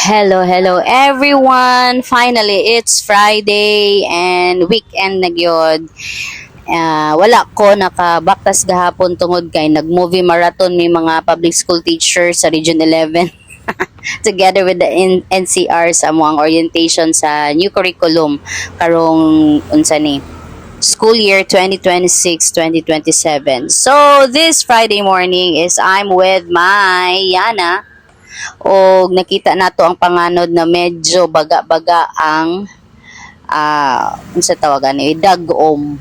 Hello everyone! Finally, it's Friday and weekend na gyud. Wala ko nakabaktas gahapon tungod kay nag-movie marathon may mga public school teachers sa Region 11 together with the NCR sa amuang orientation sa new curriculum karong unsa ni school year 2026-2027. So, this Friday morning is I'm with my Yana. O nakita nato ang panganod na medyo baga-baga ang unsa tawagan ni dagom.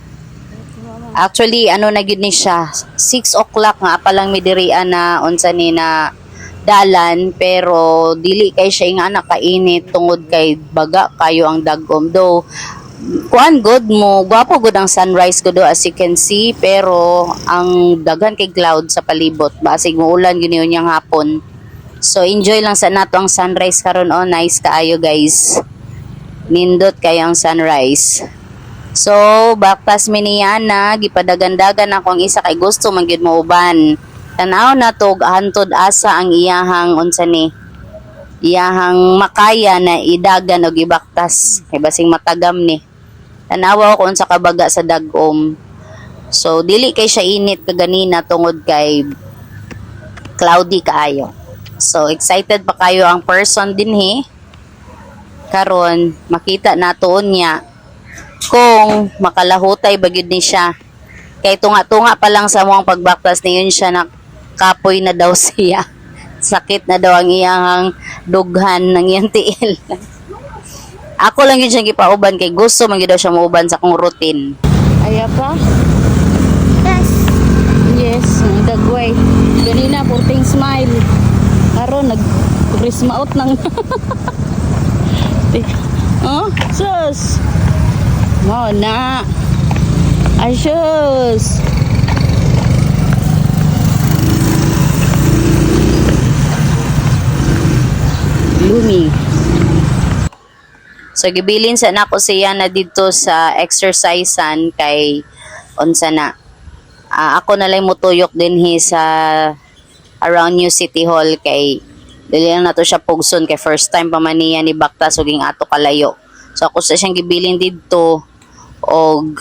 Actually ano na gyud ni siya 6 o'clock nga pa lang midirian na unsa ni na dalan pero dili kay siya nga nakainit tungod kay baga kayo ang dagom do. Kuan good mo, gwapo good ang sunrise ko do as you can see pero ang daghan kay cloud sa palibot basig mo ulan gyud niyang hapon. So enjoy lang sa nato ang sunrise karon nice kaayo guys. Nindot kayo ang sunrise. So baktas mi ni Yana gipadagandagan ako ang isa kay gusto man gyud mo uban. Tanaw na to hantod asa ang iyahang unsa ni iyahang makaya na idagan og ibaktas kay basing matagam ni. Tanawa ko unsa kabaga sa dagom. So dili kay siya init kaganina tungod kay cloudy kaayo. So, excited pa kayo ang person din karon makita natoon niya kung makalahutay bagyod ni siya. Kay tunga-tunga pa lang sa mga pagbaktas niyon siya na kapoy na daw siya. Sakit na daw ang iyang dughan ng iyang tiil. Ako lang yun siya gipauban kay gusto man gyud daw siya mauban sa kong routine. Aya pa? Yes, dagway. Ganina, porting smile. Karon nag-prisma out nang oh, sus mo na ay sus gloomy. So gibilin sa nako siya na dito sa exercisean kay unsa na ako na lang mutuyok din sa around New City Hall kay dili lang nato siya pugson kay first time pa man niya ni baktas ug ato kalayo. So ako sa siyang gibilin didto og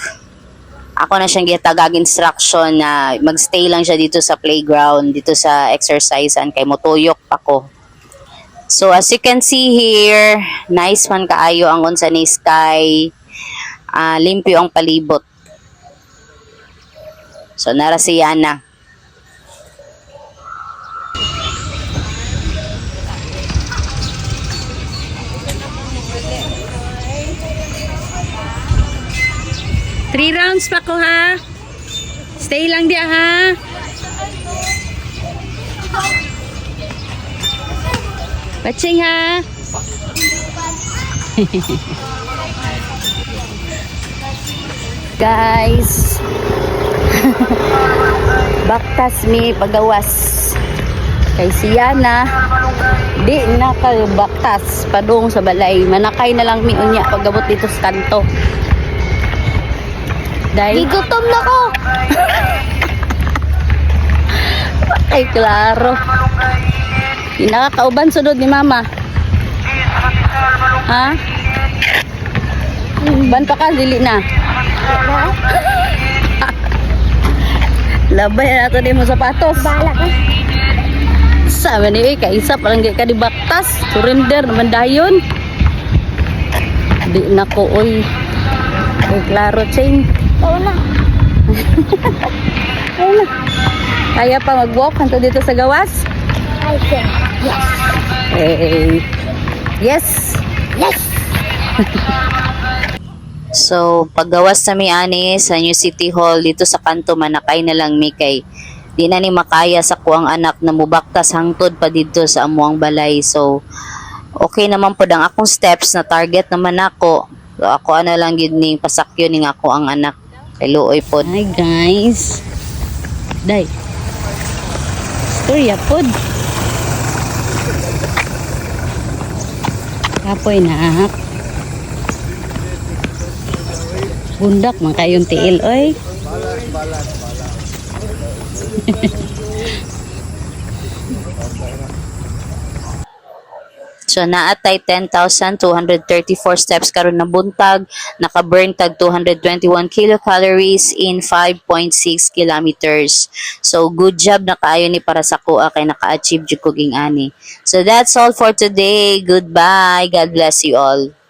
ako na siyang gitagag instruction na magstay lang siya dito sa playground dito sa exercisean kay motuyok pa ko. So as you can see here, nice man kaayo ang unsa ni sky. Limpyo ang palibot. So nara si Yana. Three rounds pa ko ha. Stay lang dia ha. Watching ha. Guys. Baktas mi pagawas. Kay siya na di nakabaktas padung sa balay. Manakay na lang mi unya pagabot dito sa kanto. Dahil Gigutom na ko. ay klaro. Nakakauban sunod ni mama. Ha? Ban pa ka dili na. Labay na nato din mo sapatos. Bala ka. Sabi ni kay isa pa lang ka di baktas. Surrender naman dayon. Di na ko oy. Ay klaro chain. Oo na. Ayun na. Kaya pa mag-walk hanto dito sa gawas? I think. Yes. Hey. Yes. Yes. So, paggawas sa mi ani sa New City Hall dito sa kanto manakay na lang mi kay di na ni makaya sa kuang anak na mubaktas hangtod pa dito sa amuang balay. So, okay naman po ang akong steps na target naman ako. So, ako ano lang yun ning pasakyo ning ako ang anak. Kay luoy pod. Hi guys. Day. Storya pod. Kapoy na. Bundak man kayong tiil oy. So naatay 10,234 steps karon na buntag, naka-burn tag 221 kilocalories in 5.6 kilometers. So good job na kaayo ni para sa kuha kay naka-achieve jud ko ging ani. So that's all for today. Goodbye. God bless you all.